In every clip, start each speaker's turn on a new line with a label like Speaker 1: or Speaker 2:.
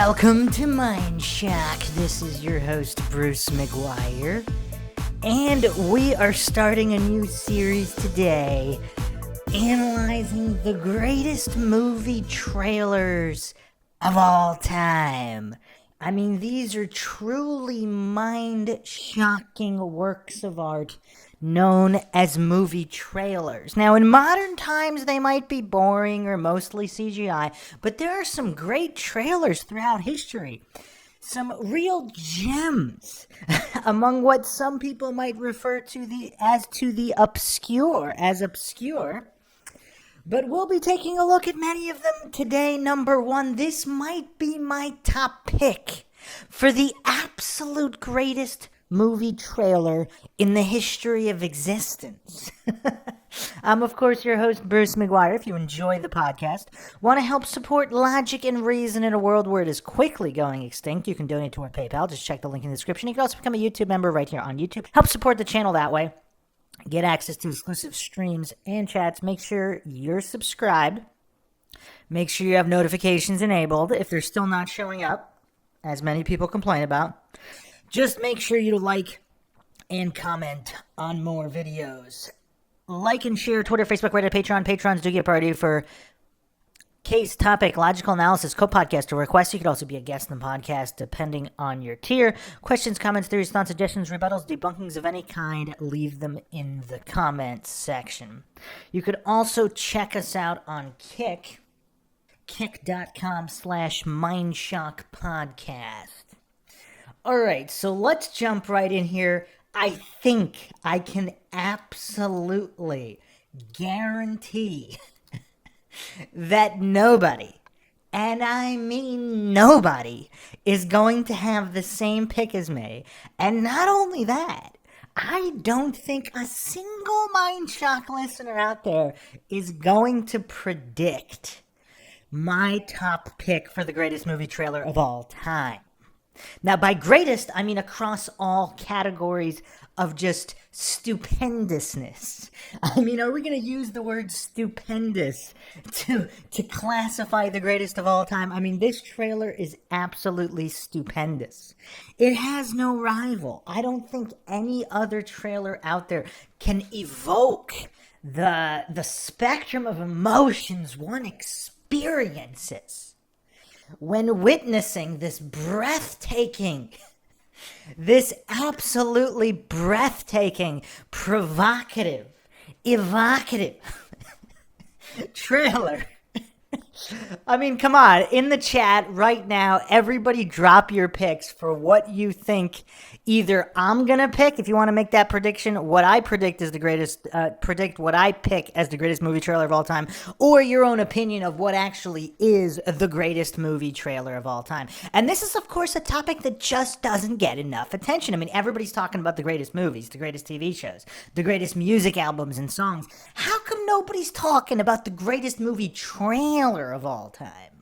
Speaker 1: Welcome to MINDSHOCK. This is your host, Bruce McGuire. And we are starting a new series today, analyzing the greatest movie trailers of all time. I mean, these are truly mind-shocking works of art known as movie trailers. Now, in modern times, they might be boring or mostly CGI, but there are some great trailers throughout history. Some real gems among what some people might refer to the obscure. But we'll be taking a look at many of them today. Number one, this might be my top pick for the absolute greatest movie trailer in the history of existence. I'm, of course, your host, Bruce McGuire. If you enjoy the podcast, want to help support logic and reason in a world where it is quickly going extinct, you can donate to our PayPal. Just check the link in the description. You can also become a YouTube member right here on YouTube. Help support the channel that way. Get access to exclusive streams and chats. Make sure you're subscribed. Make sure you have notifications enabled if they're still not showing up, as many people complain about. Just make sure you like and comment on more videos. Like and share Twitter, Facebook, Reddit, Patreon. Patrons do get a priority for case, topic, logical analysis, co-podcast, or requests. You could also be a guest in the podcast, depending on your tier. Questions, comments, theories, thoughts, suggestions, rebuttals, debunkings of any kind, leave them in the comments section. You could also check us out on Kick, kick.com/MindshockPodcast. All right, so let's jump right in here. I think I can absolutely guarantee that nobody, and I mean nobody, is going to have the same pick as me. And not only that, I don't think a single MindShock listener out there is going to predict my top pick for the greatest movie trailer of all time. Now, by greatest, I mean across all categories of just stupendousness. I mean, are we going to use the word stupendous to classify the greatest of all time? I mean, this trailer is absolutely stupendous. It has no rival. I don't think any other trailer out there can evoke the spectrum of emotions one experiences when witnessing this absolutely breathtaking, provocative, evocative trailer. I mean, come on. In the chat right now, everybody drop your picks for what you think either I'm going to pick, if you want to make that prediction, what I predict is the greatest, predict what I pick as the greatest movie trailer of all time, or your own opinion of what actually is the greatest movie trailer of all time. And this is, of course, a topic that just doesn't get enough attention. I mean, everybody's talking about the greatest movies, the greatest TV shows, the greatest music albums and songs. How come nobody's talking about the greatest movie trailer of all time?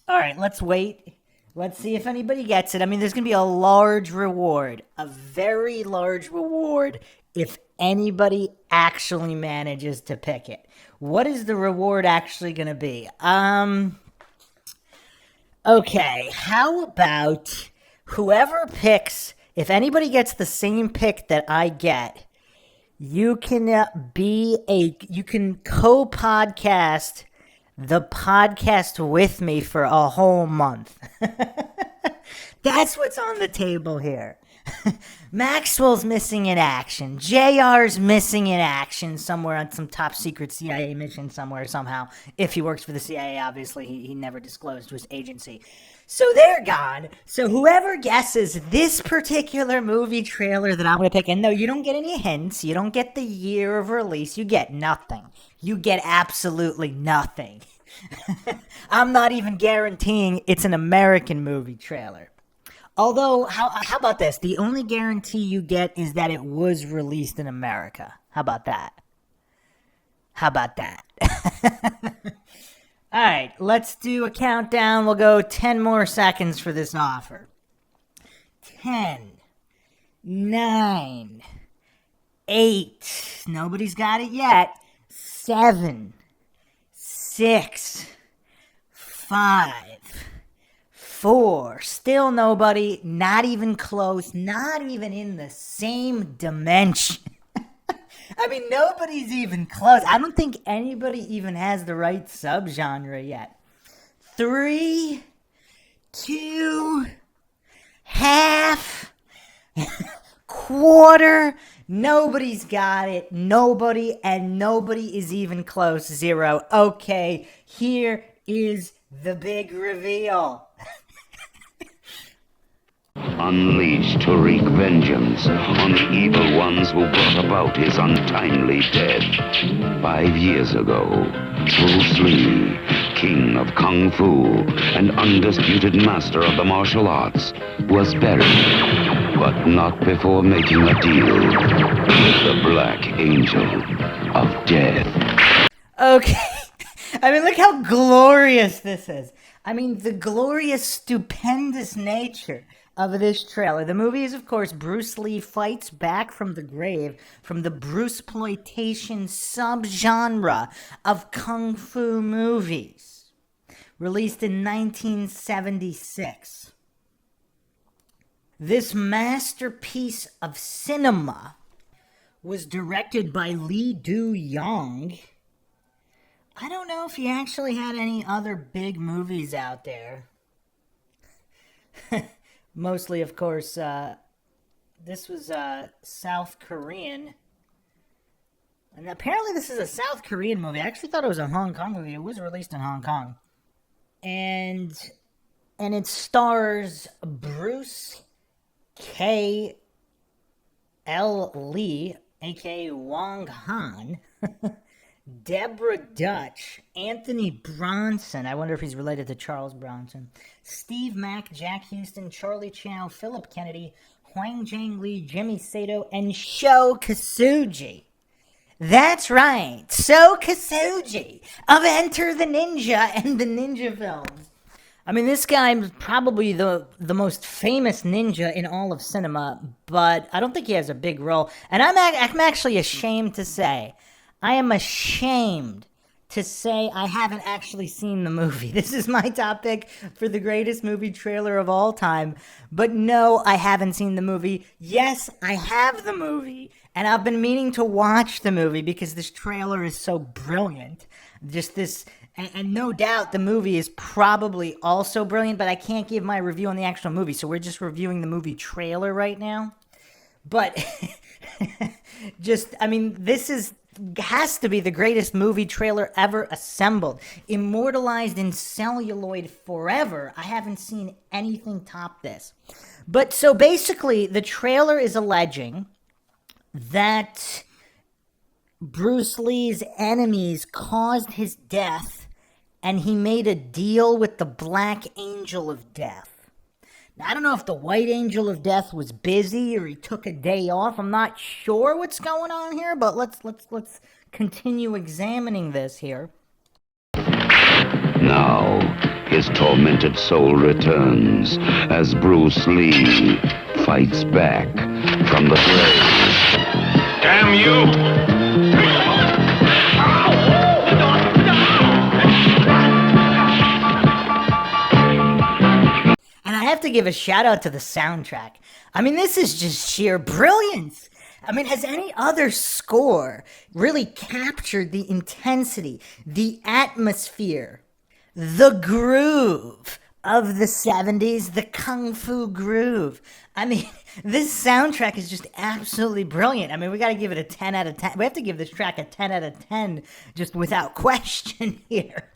Speaker 1: All right, let's wait. Let's see if anybody gets it. I mean, there's going to be a large reward, a very large reward, if anybody actually manages to pick it. What is the reward actually going to be? Okay, how about whoever picks, if anybody gets the same pick that I get, you can you can co-podcast the podcast with me for a whole month. That's what's on the table here. Maxwell's missing in action. JR's missing in action somewhere on some top secret CIA mission somewhere somehow. If he works for the CIA, obviously, he never disclosed to his agency. So they're gone. So whoever guesses this particular movie trailer that I'm going to pick, and no, you don't get any hints. You don't get the year of release. You get nothing. You get absolutely nothing. I'm not even guaranteeing it's an American movie trailer. Although, how about this? The only guarantee you get is that it was released in America. How about that? How about that? All right, let's do a countdown. We'll go 10 more seconds for this offer. 10, 9, 8, nobody's got it yet. 7, 6, 5, 4, still nobody, not even close, not even in the same dimension. I mean, nobody's even close. I don't think anybody even has the right subgenre yet. 3, 2, half, quarter. Nobody's got it. Nobody, and nobody is even close. 0. Okay, here is the big reveal.
Speaker 2: Unleashed to wreak vengeance on the evil ones who brought about his untimely death. 5 years ago, Bruce Lee, king of Kung Fu and undisputed master of the martial arts, was buried, but not before making a deal with the Black Angel of Death.
Speaker 1: Okay. I mean, look how glorious this is. I mean, the glorious, stupendous nature of this trailer. The movie is, of course, Bruce Lee fights back from the grave from the Bruceploitation subgenre of Kung Fu movies. Released in 1976. This masterpiece of cinema was directed by Lee Do-young. I don't know if he actually had any other big movies out there. Mostly, of course, this was South Korean. And apparently this is a South Korean movie. I actually thought it was a Hong Kong movie. It was released in Hong Kong. And it stars Bruce K. L. Lee, a.k.a. Wong Han, Deborah Dutch, Anthony Bronson, I wonder if he's related to Charles Bronson, Steve Mack, Jack Houston, Charlie Chow, Philip Kennedy, Hwang Jang Lee, Jimmy Sato, and Sho Kasugi. That's right, Sho Kasugi of Enter the Ninja and the Ninja films. I mean, this guy is probably the most famous ninja in all of cinema, but I don't think he has a big role. And I'm actually ashamed to say, I am ashamed to say I haven't actually seen the movie. This is my top pick for the greatest movie trailer of all time. But no, I haven't seen the movie. Yes, I have the movie. And I've been meaning to watch the movie because this trailer is so brilliant. Just this... And no doubt the movie is probably also brilliant, but I can't give my review on the actual movie, so we're just reviewing the movie trailer right now. But, I mean, this has to be the greatest movie trailer ever assembled. Immortalized in celluloid forever. I haven't seen anything top this. But, so basically, the trailer is alleging that Bruce Lee's enemies caused his death, and he made a deal with the Black Angel of Death. Now, I don't know if the White Angel of Death was busy or he took a day off. I'm not sure what's going on here, but let's continue examining this here.
Speaker 2: Now, his tormented soul returns as Bruce Lee fights back from the grave. Damn you!
Speaker 1: And I have to give a shout out to the soundtrack. I mean, this is just sheer brilliance. I mean, has any other score really captured the intensity, the atmosphere, the groove of the 70s, the Kung Fu groove? I mean, this soundtrack is just absolutely brilliant. I mean, we got to give it a 10 out of 10. We have to give this track a 10 out of 10 just without question here.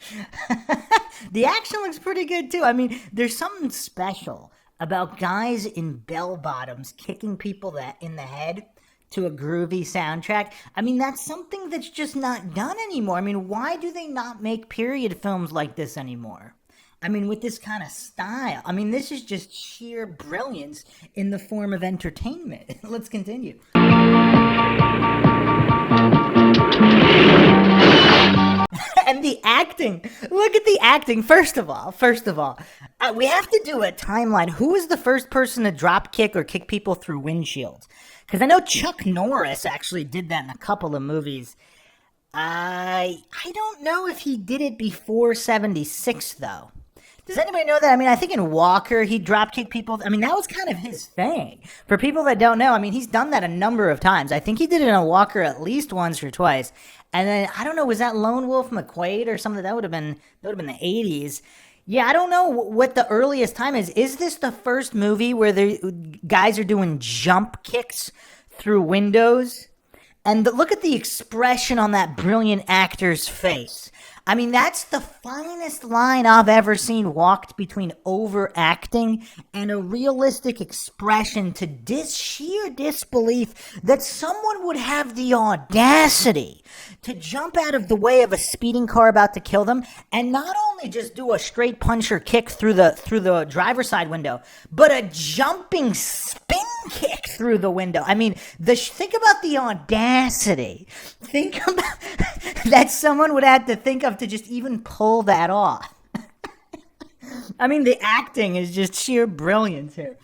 Speaker 1: The action looks pretty good, too. I mean, there's something special about guys in bell-bottoms kicking people in the head to a groovy soundtrack. I mean, that's something that's just not done anymore. I mean, why do they not make period films like this anymore? I mean, with this kind of style. I mean, this is just sheer brilliance in the form of entertainment. Let's continue. And the acting. Look at the acting. First of all, we have to do a timeline. Who was the first person to drop kick or kick people through windshields? Because I know Chuck Norris actually did that in a couple of movies. I don't know if he did it before 76, though. Does anybody know that? I mean, I think in Walker, he drop kicked people. I mean, that was kind of his thing. For people that don't know, I mean, he's done that a number of times. I think he did it in Walker at least once or twice. And then I don't know, was that Lone Wolf McQuaid or something? That would have been the 80s. Yeah, I don't know what the earliest time is. Is this the first movie where the guys are doing jump kicks through windows? And look at the expression on that brilliant actor's face. I mean, that's the finest line I've ever seen walked between overacting and a realistic expression to sheer disbelief that someone would have the audacity to jump out of the way of a speeding car about to kill them and not only just do a straight punch or kick through the driver's side window, but a jumping spin kick through the window. I mean, think about the audacity. Think about that someone would have to think of to just even pull that off. I mean, the acting is just sheer brilliance here.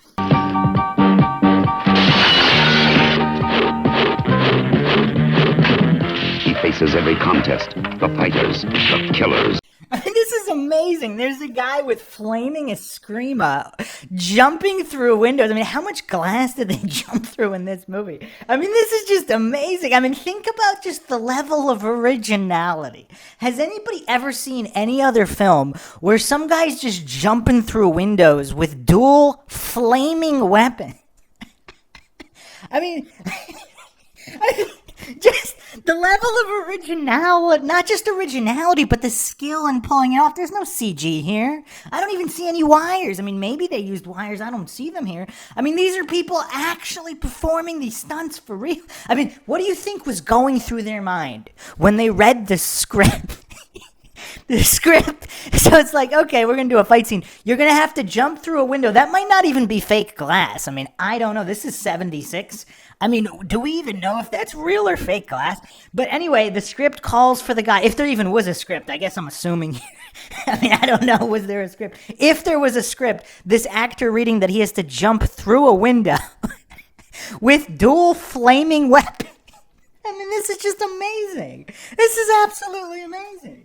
Speaker 2: He faces every contest, the fighters, the killers.
Speaker 1: This is amazing. There's a guy with flaming Eskrima jumping through windows. I mean, how much glass did they jump through in this movie? I mean, this is just amazing. I mean, think about just the level of originality. Has anybody ever seen any other film where some guy's just jumping through windows with dual flaming weapons? I mean... just the level of originality, not just originality, but the skill in pulling it off. There's no CG here. I don't even see any wires. I mean, maybe they used wires. I don't see them here. I mean, these are people actually performing these stunts for real. I mean, what do you think was going through their mind when they read the script? The script. So it's like, okay, we're going to do a fight scene. You're going to have to jump through a window. That might not even be fake glass. I mean, I don't know. This is 76. I mean, do we even know if that's real or fake glass? But anyway, the script calls for the guy. If there even was a script, I guess I'm assuming. I mean, I don't know. Was there a script? If there was a script, this actor reading that he has to jump through a window with dual flaming weapons. I mean, this is just amazing. This is absolutely amazing.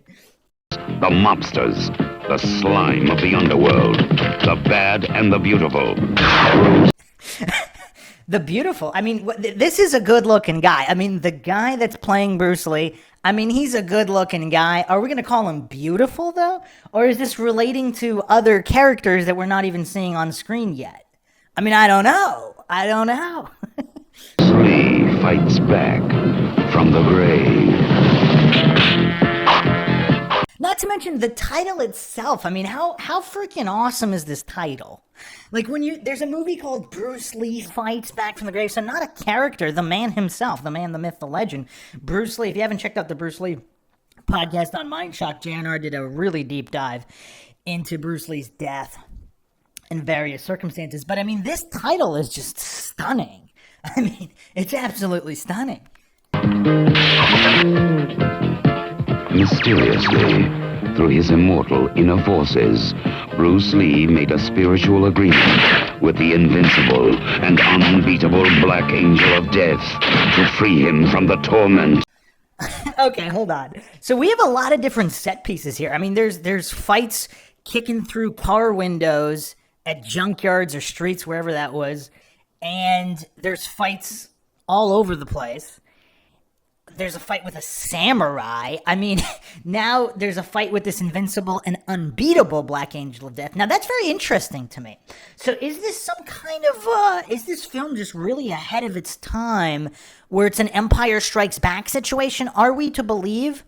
Speaker 2: The mobsters, the slime of the underworld, the bad and the beautiful.
Speaker 1: The beautiful. I mean, this is a good-looking guy. I mean, the guy that's playing Bruce Lee, I mean, he's a good-looking guy. Are we going to call him beautiful, though? Or is this relating to other characters that we're not even seeing on screen yet? I mean, I don't know.
Speaker 2: Bruce Lee fights back from the grave.
Speaker 1: Not to mention the title itself. I mean, how freaking awesome is this title? Like there's a movie called Bruce Lee Fights Back from the Grave. So not a character, the man himself, the man, the myth, the legend. Bruce Lee. If you haven't checked out the Bruce Lee podcast on MINDSHOCK, JNR did a really deep dive into Bruce Lee's death in various circumstances. But I mean, this title is just stunning. I mean, it's absolutely stunning.
Speaker 2: Mysteriously, through his immortal inner forces, Bruce Lee made a spiritual agreement with the invincible and unbeatable Black Angel of Death to free him from the torment.
Speaker 1: Okay, hold on. So we have a lot of different set pieces here. I mean, there's fights kicking through car windows at junkyards or streets, wherever that was, and there's fights all over the place. There's a fight with a samurai. I mean, now there's a fight with this invincible and unbeatable Black Angel of Death. Now, that's very interesting to me. So is this some kind of, is this film just really ahead of its time where it's an Empire Strikes Back situation? Are we to believe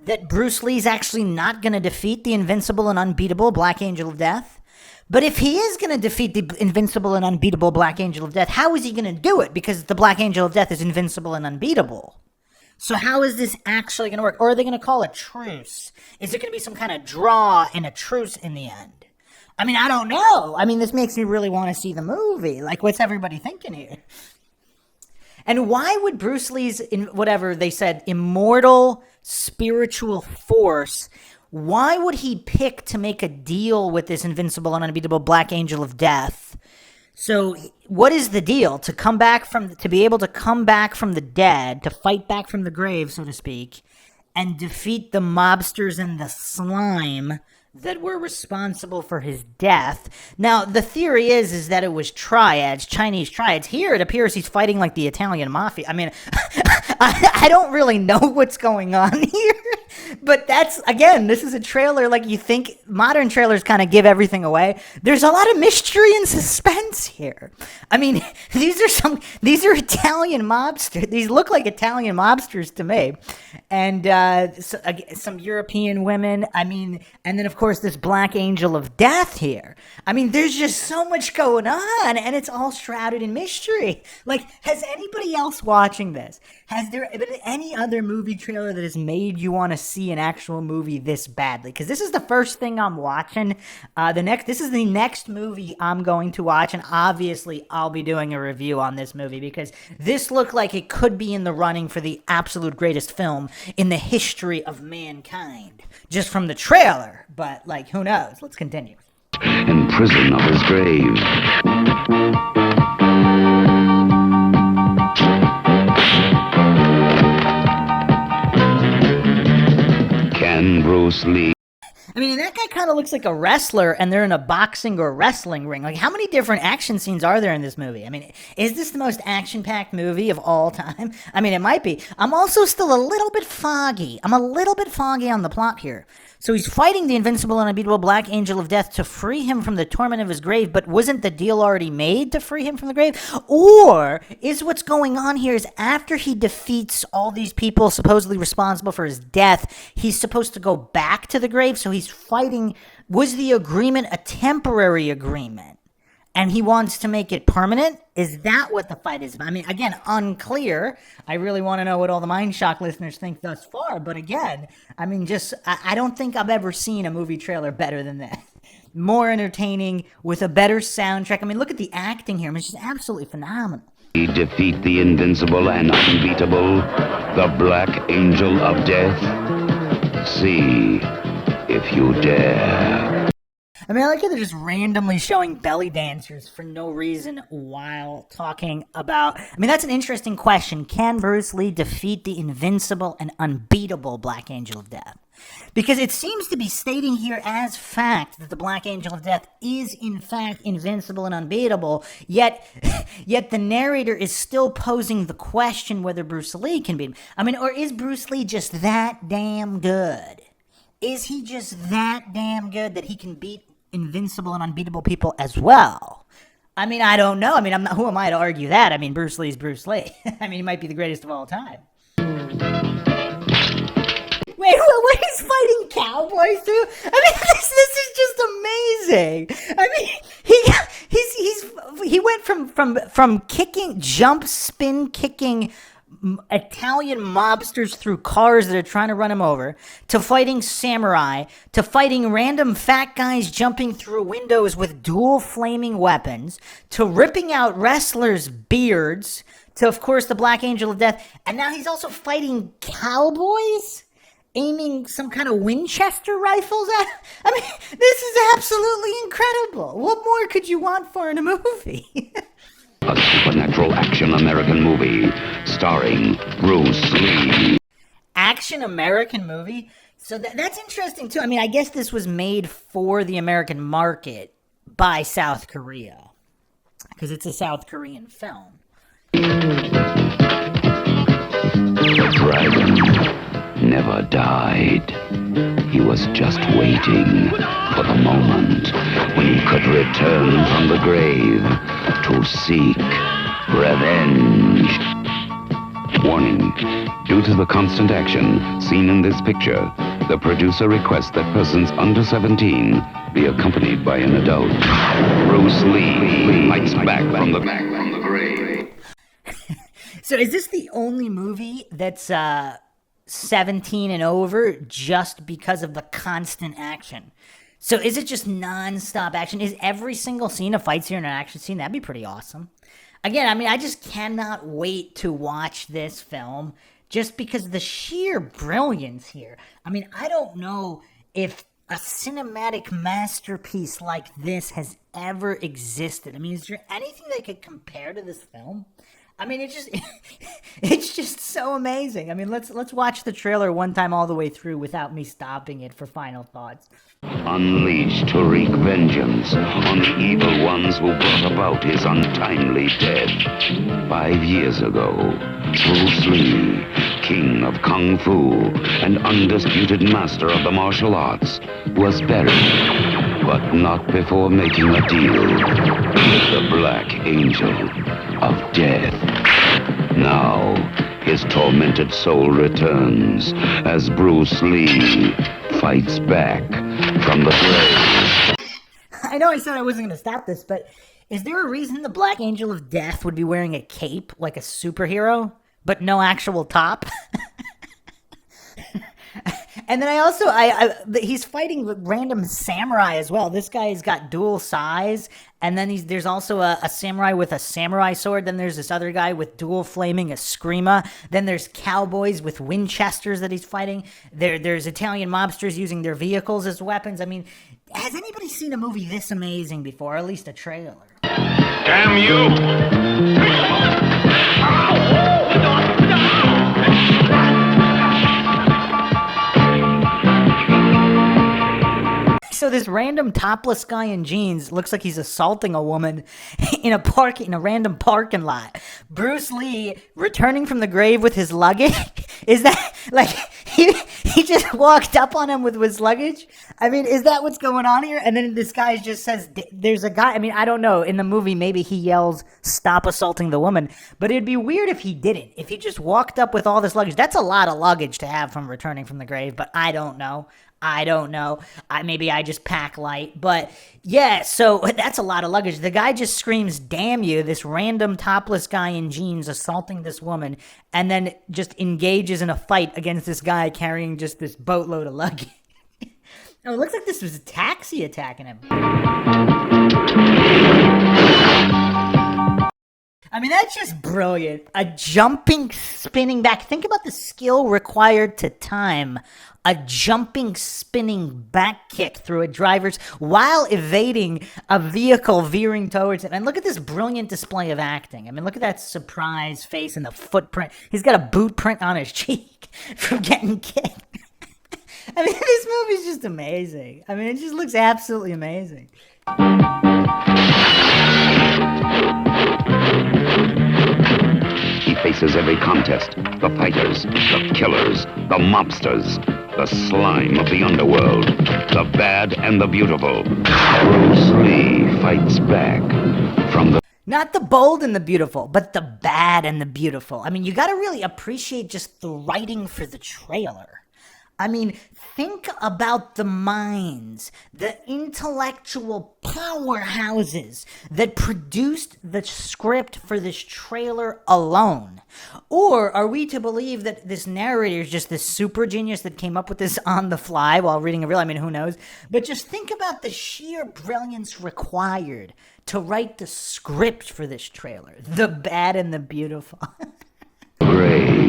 Speaker 1: that Bruce Lee's actually not going to defeat the invincible and unbeatable Black Angel of Death? But if he is going to defeat the invincible and unbeatable Black Angel of Death, how is he going to do it? Because the Black Angel of Death is invincible and unbeatable. So how is this actually going to work? Or are they going to call a truce? Is it going to be some kind of draw and a truce in the end? I mean, I don't know. I mean, this makes me really want to see the movie. Like, what's everybody thinking here? And why would Bruce Lee's, whatever they said, immortal spiritual force, why would he pick to make a deal with this invincible and unbeatable Black Angel of Death? So what is the deal? To be able to come back from the dead, to fight back from the grave, so to speak, and defeat the mobsters and the slime that were responsible for his death. Now, the theory is that it was triads, Chinese triads. Here, it appears he's fighting like the Italian mafia. I mean, I don't really know what's going on here, but that's, again, this is a trailer like you think modern trailers kind of give everything away. There's a lot of mystery and suspense here. I mean, these are Italian mobsters. These look like Italian mobsters to me. And some European women. I mean, and then of course this black angel of death here. I mean, there's just so much going on, and it's all shrouded in mystery. Like, has anybody else watching this? Has there been any other movie trailer that has made you want to see an actual movie this badly? Because this is the first thing I'm watching. This is the next movie I'm going to watch, and obviously I'll be doing a review on this movie because this looked like it could be in the running for the absolute greatest film in the history of mankind, just from the trailer. But, like, who knows? Let's continue.
Speaker 2: In prison of his grave. Can Bruce Lee?
Speaker 1: I mean, that guy kind of looks like a wrestler, and they're in a boxing or wrestling ring. Like, how many different action scenes are there in this movie? I mean, is this the most action-packed movie of all time? I mean, it might be. I'm also still a little bit foggy. I'm a little bit foggy on the plot here. So he's fighting the invincible and unbeatable Black Angel of Death to free him from the torment of his grave, but wasn't the deal already made to free him from the grave? Or is what's going on here is after he defeats all these people supposedly responsible for his death, he's supposed to go back to the grave, so he's fighting. Was the agreement a temporary agreement? And he wants to make it permanent? Is that what the fight is about? I mean, again, unclear. I really want to know what all the MindShock listeners think thus far. But again, I mean, I don't think I've ever seen a movie trailer better than this. More entertaining, with a better soundtrack. I mean, look at the acting here. I mean, it's just absolutely phenomenal.
Speaker 2: Defeat the invincible and unbeatable, the Black Angel of Death. See if you dare.
Speaker 1: I mean, I like how they're just randomly showing belly dancers for no reason while talking about... I mean, that's an interesting question. Can Bruce Lee defeat the invincible and unbeatable Black Angel of Death? Because it seems to be stating here as fact that the Black Angel of Death is in fact invincible and unbeatable, yet the narrator is still posing the question whether Bruce Lee can beat him. I mean, or is Bruce Lee just that damn good? Is he just that damn good that he can beat invincible and unbeatable people as well? I mean, I don't know. I mean, who am I to argue that? I mean, Bruce Lee's Bruce Lee. I mean, he might be the greatest of all time. Wait, what is fighting cowboys too? I mean, this is just amazing. I mean, he went from kicking, jump, spin, kicking Italian mobsters through cars that are trying to run him over, to fighting samurai, to fighting random fat guys jumping through windows with dual flaming weapons, to ripping out wrestlers' beards, to, of course, the Black Angel of Death, and now he's also fighting cowboys, aiming some kind of Winchester rifles at. I mean, this is absolutely incredible. What more could you want for in a movie?
Speaker 2: A supernatural action American movie starring Bruce Lee.
Speaker 1: Action American movie? So that's interesting too. I mean, I guess this was made for the American market by South Korea, because it's a South Korean film.
Speaker 2: The dragon never died. He was just waiting for the moment when he could return from the grave to seek revenge. Warning: due to the constant action seen in this picture, the producer requests that persons under 17 be accompanied by an adult. Bruce Lee fights back from the grave.
Speaker 1: So is this the only movie that's 17 and over just because of the constant action? So is it just non-stop action? Is every single scene a fight scene or an action scene? That'd be pretty awesome. Again, I mean, I just cannot wait to watch this film just because of the sheer brilliance here. I mean, I don't know if a cinematic masterpiece like this has ever existed. I mean, is there anything that could compare to this film? I mean, it's just so amazing. I mean, let's watch the trailer one time all the way through without me stopping it for final thoughts.
Speaker 2: Unleashed to wreak vengeance on the evil ones who brought about his untimely death. 5 years ago, Bruce Lee, king of Kung Fu and undisputed master of the martial arts, was buried, but not before making a deal with the Black Angel of Death. Now, his tormented soul returns as Bruce Lee fights back from the grave.
Speaker 1: I know I said I wasn't going to stop this, but is there a reason the Black Angel of Death would be wearing a cape like a superhero, but no actual top? And then he's fighting random samurai as well. This guy's got dual size, and then there's also a samurai with a samurai sword. Then there's this other guy with dual flaming eskrima. Then there's cowboys with Winchesters that he's fighting. There's Italian mobsters using their vehicles as weapons. I mean, has anybody seen a movie this amazing before, or at least a trailer?
Speaker 3: Damn you!
Speaker 1: So this random topless guy in jeans looks like he's assaulting a woman in a random parking lot. Bruce Lee returning from the grave with his luggage. Is that like he just walked up on him with his luggage? I mean, is that what's going on here? And then this guy just says, there's a guy. I mean, I don't know. In the movie, maybe he yells, "Stop assaulting the woman." But it'd be weird if he didn't. If he just walked up with all this luggage. That's a lot of luggage to have from returning from the grave, but I don't know. Maybe I just pack light. But yeah, so that's a lot of luggage. The guy just screams, "Damn you," this random topless guy in jeans assaulting this woman, and then just engages in a fight against this guy carrying just this boatload of luggage. Oh, it looks like this was a taxi attacking him. I mean, that's just brilliant. A jumping, spinning back. Think about the skill required to time a jumping, spinning back kick through a driver's while evading a vehicle veering towards it. And look at this brilliant display of acting. I mean, look at that surprised face and the footprint. He's got a boot print on his cheek from getting kicked. I mean, this movie's just amazing. I mean, it just looks absolutely amazing.
Speaker 2: He faces every contest, the fighters, the killers, the mobsters, the slime of the underworld, the bad and the beautiful. Bruce Lee fights back from the...
Speaker 1: Not the bold and the beautiful, but the bad and the beautiful. I mean, you gotta really appreciate just the writing for the trailer. I mean, think about the minds, the intellectual powerhouses that produced the script for this trailer alone. Or are we to believe that this narrator is just this super genius that came up with this on the fly while reading a reel? I mean, who knows? But just think about the sheer brilliance required to write the script for this trailer. The bad and the beautiful.
Speaker 2: Brave.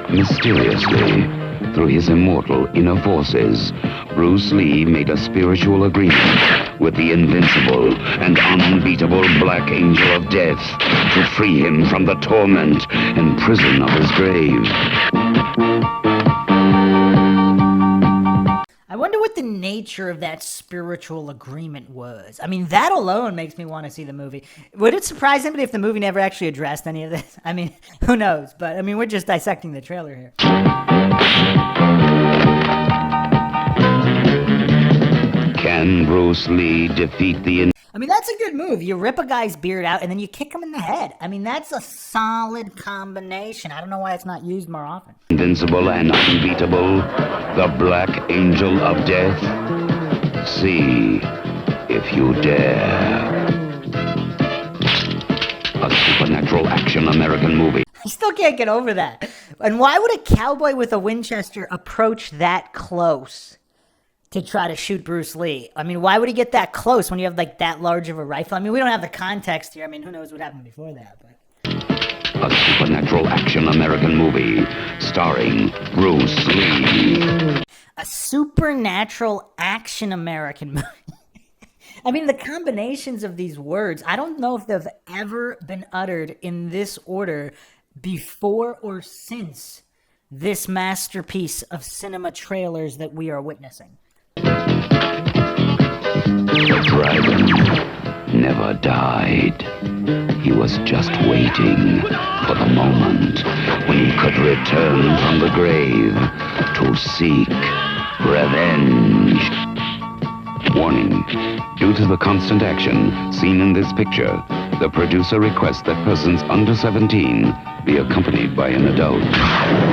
Speaker 2: Mysteriously, through his immortal inner forces, Bruce Lee made a spiritual agreement with the invincible and unbeatable Black Angel of Death to free him from the torment and prison of his grave.
Speaker 1: I wonder what the nature of that spiritual agreement was. I mean, that alone makes me want to see the movie. Would it surprise anybody if the movie never actually addressed any of this? I mean, who knows? But, I mean, we're just dissecting the trailer here.
Speaker 2: Can Bruce Lee defeat the...
Speaker 1: I mean, that's a good move. You rip a guy's beard out and then you kick him in the head. I mean, that's a solid combination. I don't know why it's not used more often.
Speaker 2: Invincible and unbeatable, the Black Angel of Death? See if you dare. A supernatural action American movie.
Speaker 1: I still can't get over that. And why would a cowboy with a Winchester approach that close to try to shoot Bruce Lee? I mean, why would he get that close when you have like that large of a rifle? I mean, we don't have the context here. I mean, who knows what happened before that, but...
Speaker 2: A supernatural action American movie starring Bruce Lee.
Speaker 1: A supernatural action American movie. I mean, the combinations of these words, I don't know if they've ever been uttered in this order before or since this masterpiece of cinema trailers that we are witnessing.
Speaker 2: The dragon never died. He was just waiting for the moment when he could return from the grave to seek revenge. Warning. Due to the constant action seen in this picture, the producer requests that persons under 17 be accompanied by an adult.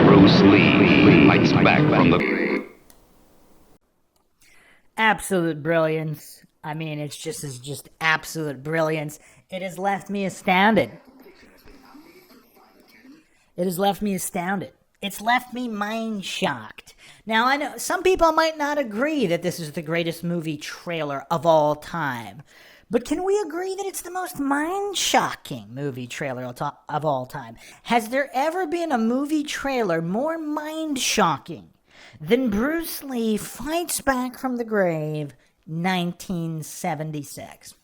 Speaker 2: Bruce Lee fights back from the grave.
Speaker 1: Absolute brilliance. I mean, it's just absolute brilliance. It has left me astounded. It has left me astounded. It's left me mind shocked. Now, I know some people might not agree that this is the greatest movie trailer of all time. But can we agree that it's the most mind-shocking movie trailer of all time? Has there ever been a movie trailer more mind-shocking than Bruce Lee Fights Back from the Grave, 1976?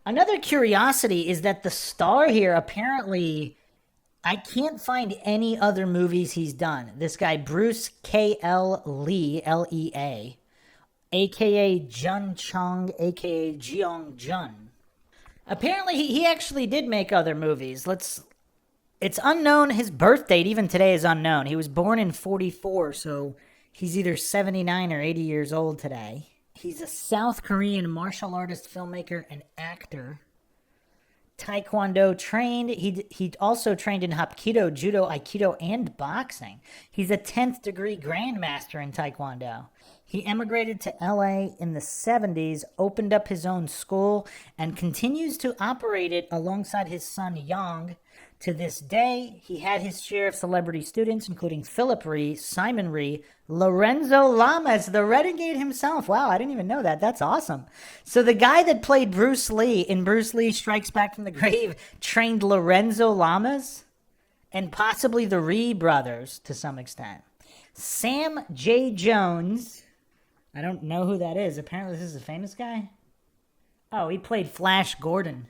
Speaker 1: Another curiosity is that the star here apparently, I can't find any other movies he's done. This guy, Bruce K.L. Lee, L-E-A, a.k.a. Jun Chong, a.k.a. Jeong Jun. Apparently, he actually did make other movies. It's unknown. His birth date, even today, is unknown. He was born in 1944, so he's either 79 or 80 years old today. He's a South Korean martial artist, filmmaker, and actor. Taekwondo trained. He also trained in Hapkido, Judo, Aikido, and boxing. He's a 10th degree grandmaster in Taekwondo. He emigrated to LA in the 70s, opened up his own school, and continues to operate it alongside his son Yang. To this day, he had his share of celebrity students, including Philip Rhee, Simon Rhee, Lorenzo Lamas, the renegade himself. Wow, I didn't even know that. That's awesome. So the guy that played Bruce Lee in Bruce Lee Strikes Back from the Grave trained Lorenzo Lamas and possibly the Rhee brothers to some extent. Sam J. Jones, I don't know who that is. Apparently this is a famous guy. Oh, he played Flash Gordon.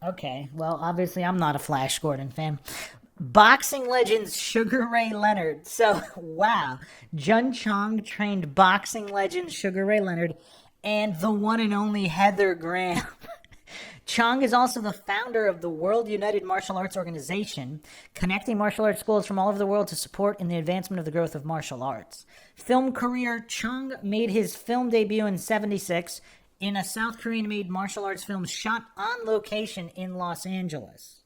Speaker 1: Okay, well, obviously I'm not a Flash Gordon fan. Boxing legend Sugar Ray Leonard. So, wow. Jun Chong trained boxing legend Sugar Ray Leonard and the one and only Heather Graham. Chong is also the founder of the World United Martial Arts Organization, connecting martial arts schools from all over the world to support in the advancement of the growth of martial arts. Film career, Chong made his film debut in 1976 in a South Korean-made martial arts film shot on location in Los Angeles,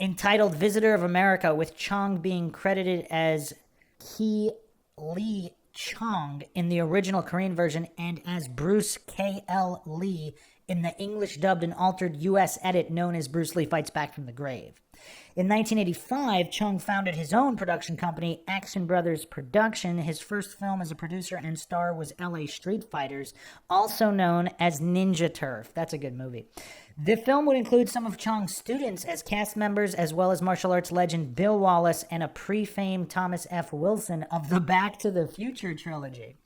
Speaker 1: entitled Visitor of America, with Chong being credited as Ki Lee Chong in the original Korean version and as Bruce K.L. Lee in the English-dubbed and altered U.S. edit known as Bruce Lee Fights Back from the Grave. In 1985, Chong founded his own production company, Action Brothers Production. His first film as a producer and star was L.A. Street Fighters, also known as Ninja Turf. That's a good movie. The film would include some of Chong's students as cast members, as well as martial arts legend Bill Wallace and a pre-famed Thomas F. Wilson of the Back to the Future trilogy.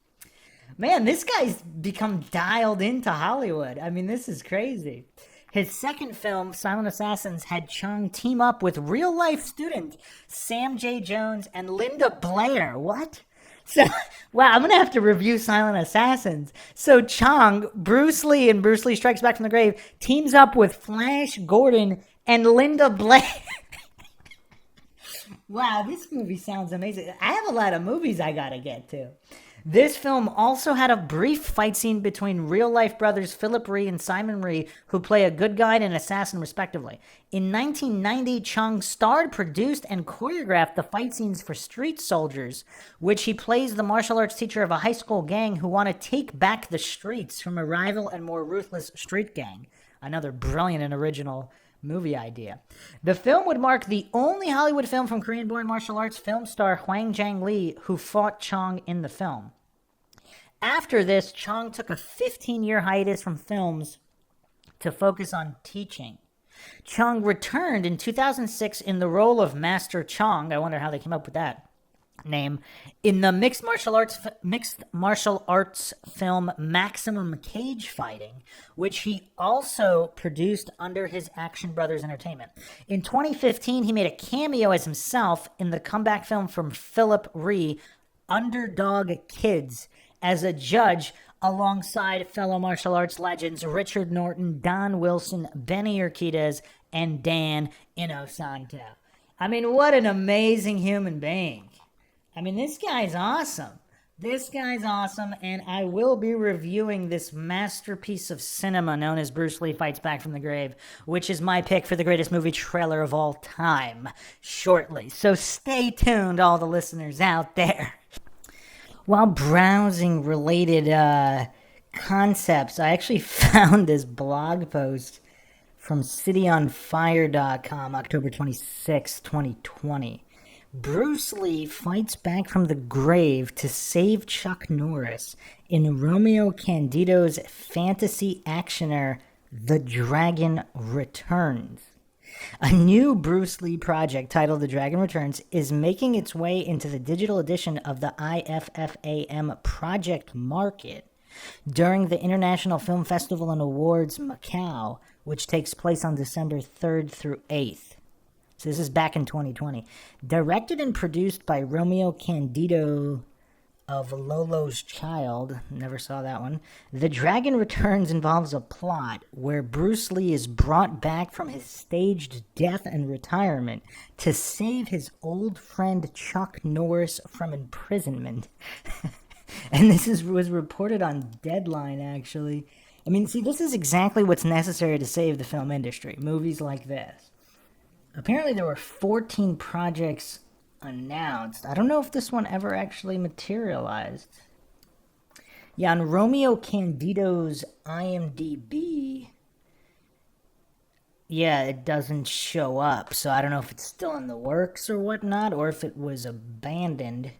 Speaker 1: Man, this guy's become dialed into Hollywood. I mean, this is crazy. His second film, Silent Assassins, had Chong team up with real-life student Sam J. Jones and Linda Blair. What? So, wow, I'm going to have to review Silent Assassins. So Chong, Bruce Lee and Bruce Lee Strikes Back from the Grave, teams up with Flash Gordon and Linda Blair. Wow, this movie sounds amazing. I have a lot of movies I got to get to. This film also had a brief fight scene between real-life brothers Philip Rhee and Simon Rhee, who play a good guy and an assassin, respectively. In 1990, Chong starred, produced, and choreographed the fight scenes for Street Soldiers, which he plays the martial arts teacher of a high school gang who want to take back the streets from a rival and more ruthless street gang. Another brilliant and original movie idea. The film would mark the only Hollywood film from Korean-born martial arts film star Hwang Jang Lee, who fought Chong in the film. After this, Chong took a 15-year hiatus from films to focus on teaching. Chong returned in 2006 in the role of Master Chong. I wonder how they came up with that. name, in the mixed martial arts film Maximum Cage Fighting, which he also produced under his Action Brothers Entertainment. In 2015, he made a cameo as himself in the comeback film from Philip Ree, Underdog Kids, as a judge alongside fellow martial arts legends Richard Norton, Don Wilson, Benny Urquidez, and Dan Inosanto. I mean, what an amazing human being. I mean, this guy's awesome. This guy's awesome, and I will be reviewing this masterpiece of cinema known as Bruce Lee Fights Back from the Grave, which is my pick for the greatest movie trailer of all time, shortly. So stay tuned, all the listeners out there. While browsing related concepts, I actually found this blog post from cityonfire.com, October 26, 2020. Bruce Lee fights back from the grave to save Chuck Norris in Romeo Candido's fantasy actioner, The Dragon Returns. A new Bruce Lee project titled The Dragon Returns is making its way into the digital edition of the IFFAM Project Market during the International Film Festival and Awards Macau, which takes place on December 3rd through 8th. So this is back in 2020. Directed and produced by Romeo Candido of Lolo's Child. Never saw that one. The Dragon Returns involves a plot where Bruce Lee is brought back from his staged death and retirement to save his old friend Chuck Norris from imprisonment. And this was reported on Deadline, actually. I mean, see, this is exactly what's necessary to save the film industry. Movies like this. Apparently there were 14 projects announced. I don't know if this one ever actually materialized. Yeah, on Romeo Candido's IMDb, yeah, it doesn't show up. So I don't know if it's still in the works or whatnot, or if it was abandoned.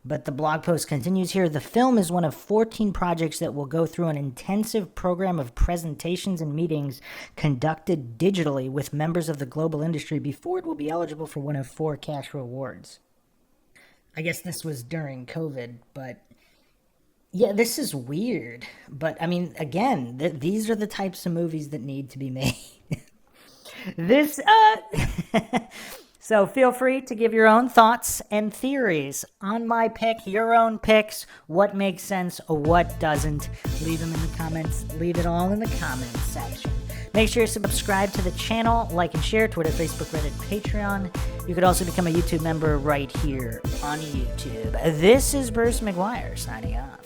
Speaker 1: But the blog post continues here. The film is one of 14 projects that will go through an intensive program of presentations and meetings conducted digitally with members of the global industry before it will be eligible for one of 4 cash rewards. I guess this was during COVID, but yeah, this is weird. But I mean, again, these are the types of movies that need to be made. So feel free to give your own thoughts and theories on my pick, your own picks, what makes sense, what doesn't. Leave them in the comments. Leave it all in the comments section. Make sure you subscribe to the channel, like and share, Twitter, Facebook, Reddit, Patreon. You could also become a YouTube member right here on YouTube. This is Bruce McGuire signing off.